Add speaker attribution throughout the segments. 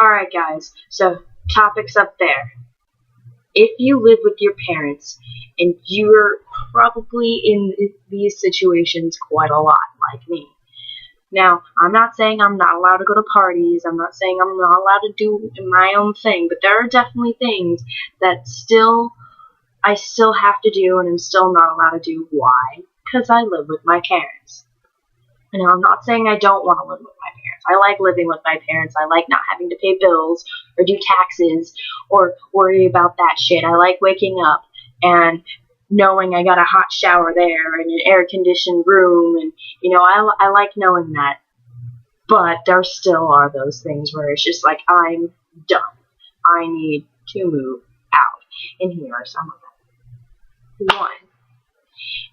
Speaker 1: Alright guys, so topics up there. If you live with your parents and you're probably in these situations quite a lot like me. Now, I'm not saying I'm not allowed to go to parties, I'm not saying I'm not allowed to do my own thing, but there are definitely things that I still have to do and I'm still not allowed to do. Why? Because I live with my parents. And I'm not saying I don't want to live with my parents. I like living with my parents. I like not having to pay bills or do taxes or worry about that shit. I like waking up and knowing I got a hot shower there and an air-conditioned room, and I like knowing that. But there still are those things where it's just like, I'm done. I need to move out. And here are some of them. 1.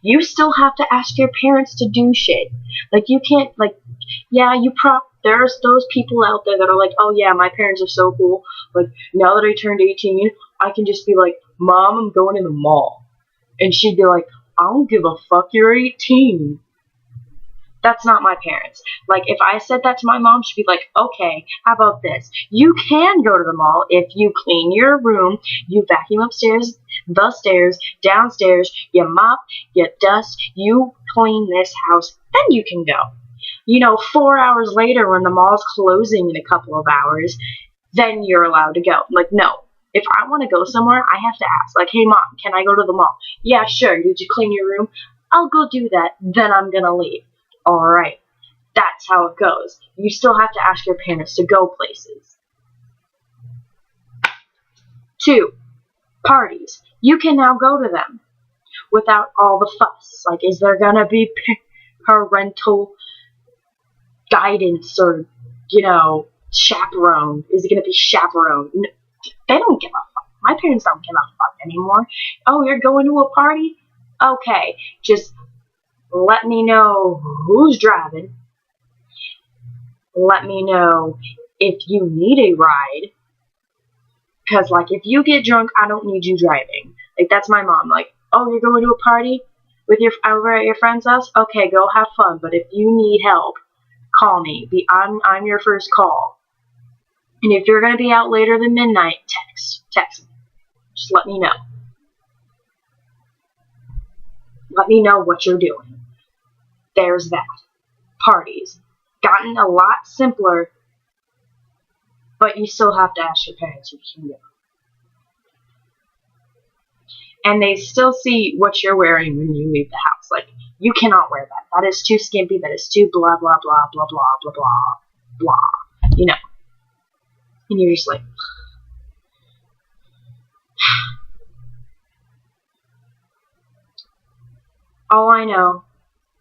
Speaker 1: You still have to ask your parents to do shit. Like, you can't, there's those people out there that are like, oh yeah, my parents are so cool. Like, now that I turned 18, I can just be like, Mom, I'm going to the mall. And she'd be like, I don't give a fuck, you're 18. That's not my parents. Like, if I said that to my mom, she'd be like, okay, how about this? You can go to the mall if you clean your room, you vacuum upstairs, the stairs, downstairs, you mop, you dust, you clean this house, then you can go. 4 hours later when the mall's closing in a couple of hours, then you're allowed to go. Like, no. If I want to go somewhere, I have to ask. Like, hey, Mom, can I go to the mall? Yeah, sure. Did you clean your room? I'll go do that. Then I'm going to leave. Alright, that's how it goes. You still have to ask your parents to go places. 2, parties. You can now go to them without all the fuss. Like, is there gonna be parental guidance or, chaperone? Is it gonna be chaperone? No, they don't give a fuck. My parents don't give a fuck anymore. Oh, you're going to a party? Okay, just let me know who's driving. Let me know if you need a ride. Because, like, if you get drunk, I don't need you driving. Like, that's my mom. Like, oh, you're going to a party over at your friend's house? Okay, go have fun. But if you need help, call me. I'm your first call. And if you're going to be out later than midnight, text me. Just let me know. Let me know what you're doing. There's that. Parties. Gotten a lot simpler, but you still have to ask your parents if you can go. And they still see what you're wearing when you leave the house. Like, you cannot wear that. That is too skimpy. That is too blah, blah, blah, blah, blah, blah, blah, blah. And you're just like, all I know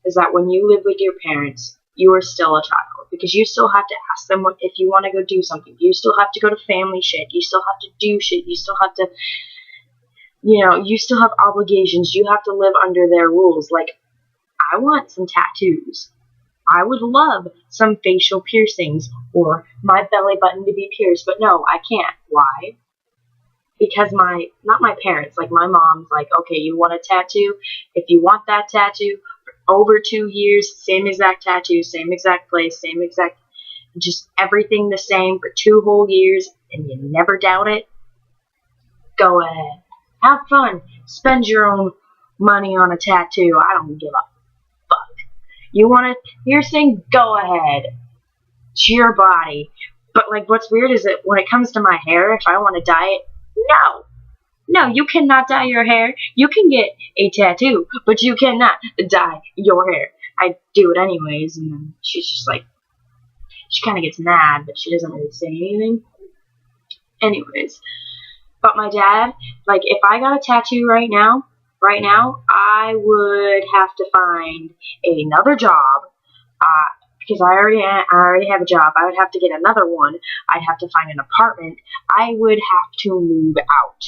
Speaker 1: is that when you live with your parents, you are still a child, because you still have to ask them if you want to go do something. You still have to go to family shit. You still have to do shit. You still have to, you still have obligations. You have to live under their rules. Like, I want some tattoos. I would love some facial piercings or my belly button to be pierced, but no, I can't. Why? Because not my parents, like my mom's like, okay, you want a tattoo? If you want that tattoo, over 2 years, same exact tattoo, same exact place, same exact, just everything the same for 2 whole years, and you never doubt it, go ahead. Have fun. Spend your own money on a tattoo. I don't give a fuck. You want a piercing? Go ahead. It's your body. But, like, what's weird is that when it comes to my hair, if I want to dye it, no, you cannot dye your hair. You can get a tattoo, but you cannot dye your hair. I do it anyways, and then she's just like, she kind of gets mad, but she doesn't really say anything. Anyways, but my dad, like, if I got a tattoo right now, I would have to find another job, because I already have a job. I would have to get another one. I'd have to find an apartment. I would have to move out.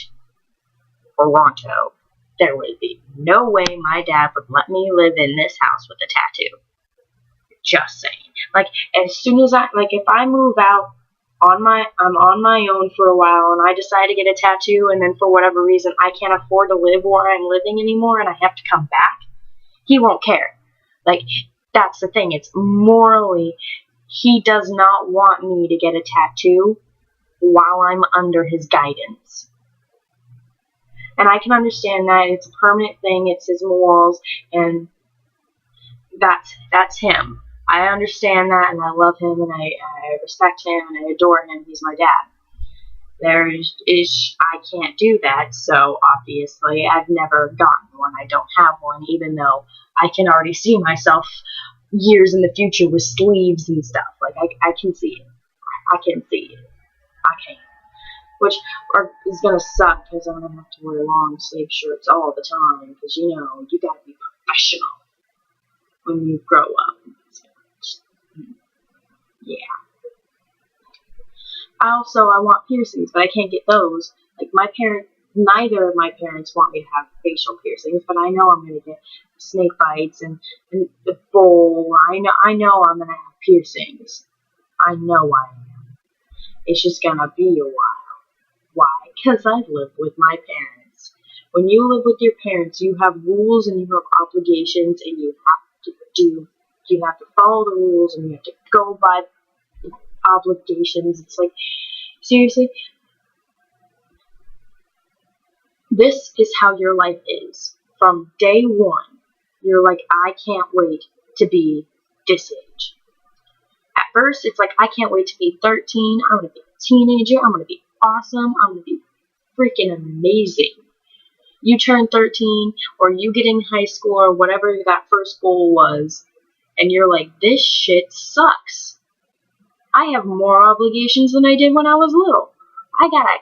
Speaker 1: Toronto. There would be no way my dad would let me live in this house with a tattoo. Just saying. Like, as soon as if I move out, I'm on my own for a while, and I decide to get a tattoo, and then for whatever reason I can't afford to live where I'm living anymore, and I have to come back, he won't care. Like, that's the thing. It's morally, he does not want me to get a tattoo while I'm under his guidance. And I can understand that it's a permanent thing, it's his morals, and that's him. I understand that, and I love him, and I respect him, and I adore him. He's my dad. I can't do that, so obviously I've never gotten one. I don't have one, even though I can already see myself years in the future with sleeves and stuff. Like, I can see it. I can see it. I can. Which is going to suck, because I'm going to have to wear long sleeve shirts all the time, because, you got to be professional when you grow up. Yeah. I want piercings, but I can't get those. Like, neither of my parents want me to have facial piercings, but I know I'm going to get snake bites and the bowl. I know I'm going to have piercings. I know I am. It's just going to be a while. Why? Because I live with my parents. When you live with your parents, you have rules and you have obligations, and you have to follow the rules, and you have to go by the obligations. It's like, seriously, this is how your life is. From day one, you're like, I can't wait to be this age. At first, it's like, I can't wait to be 13. I'm going to be a teenager. I'm going to be awesome. I'm going to be freaking amazing. You turn 13, or you get in high school, or whatever that first goal was, and you're like, this shit sucks. I have more obligations than I did when I was little. I gotta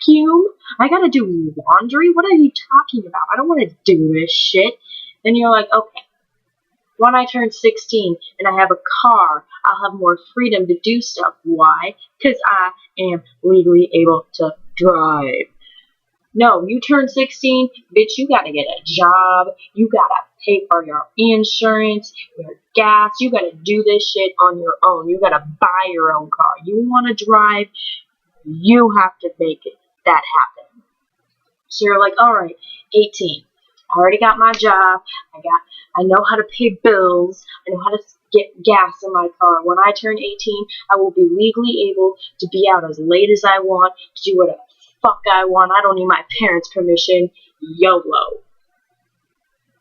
Speaker 1: vacuum. I gotta do laundry. What are you talking about? I don't want to do this shit. Then you're like, okay. When I turn 16 and I have a car, I'll have more freedom to do stuff. Why? Because I am legally able to drive. No, you turn 16, bitch, you gotta get a job. You gotta pay for your insurance, your gas. You gotta do this shit on your own. You gotta buy your own car. You wanna drive, you have to make that happen. So you're like, alright, 18. I already got my job. I know how to pay bills. I know how to get gas in my car. When I turn 18, I will be legally able to be out as late as I want, to do whatever the fuck I want. I don't need my parents' permission. YOLO.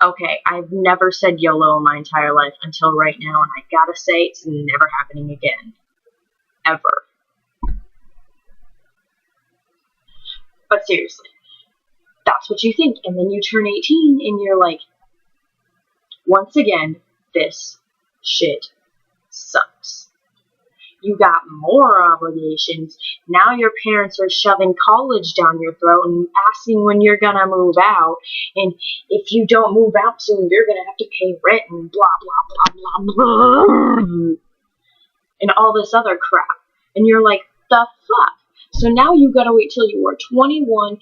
Speaker 1: Okay, I've never said YOLO in my entire life until right now, and I gotta say, it's never happening again. Ever. But seriously. That's what you think, and then you turn 18, and you're like, once again, this shit sucks. You got more obligations. Now your parents are shoving college down your throat and asking when you're gonna move out, and if you don't move out soon, you're gonna have to pay rent and blah, blah, blah, blah, blah, and all this other crap. And you're like, the fuck? So now you gotta wait till you are 21.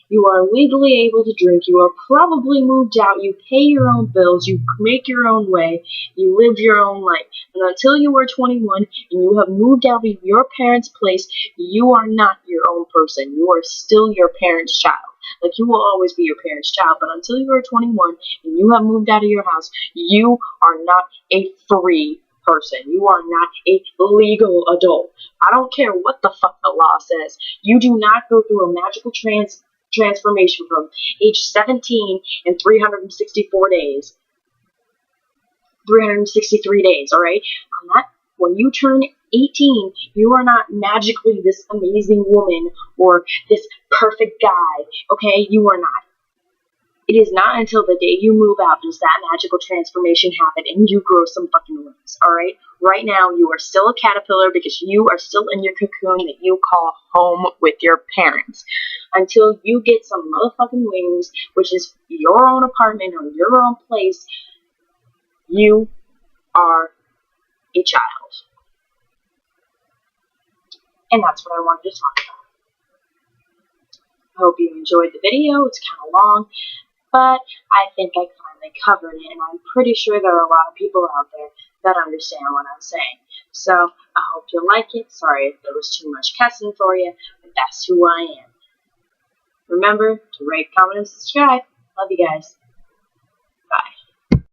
Speaker 1: You are legally able to drink. You are probably moved out. You pay your own bills. You make your own way. You live your own life. And until you are 21 and you have moved out of your parents' place, you are not your own person. You are still your parents' child. Like, you will always be your parents' child. But until you are 21 and you have moved out of your house, you are not a free person. You are not a legal adult. I don't care what the fuck the law says. You do not go through a magical transformation from age 17 in 364 days. 363 days, alright? When you turn 18, you are not magically this amazing woman or this perfect guy, okay? You are not. It is not until the day you move out does that magical transformation happen and you grow some fucking wings, alright? Right now, you are still a caterpillar because you are still in your cocoon that you call home with your parents. Until you get some motherfucking wings, which is your own apartment or your own place, you are a child. And that's what I wanted to talk about. I hope you enjoyed the video. It's kind of long, but I think I finally covered it, and I'm pretty sure there are a lot of people out there that understand what I'm saying. So, I hope you like it. Sorry if there was too much cussing for you, but that's who I am. Remember to rate, comment, and subscribe. Love you guys.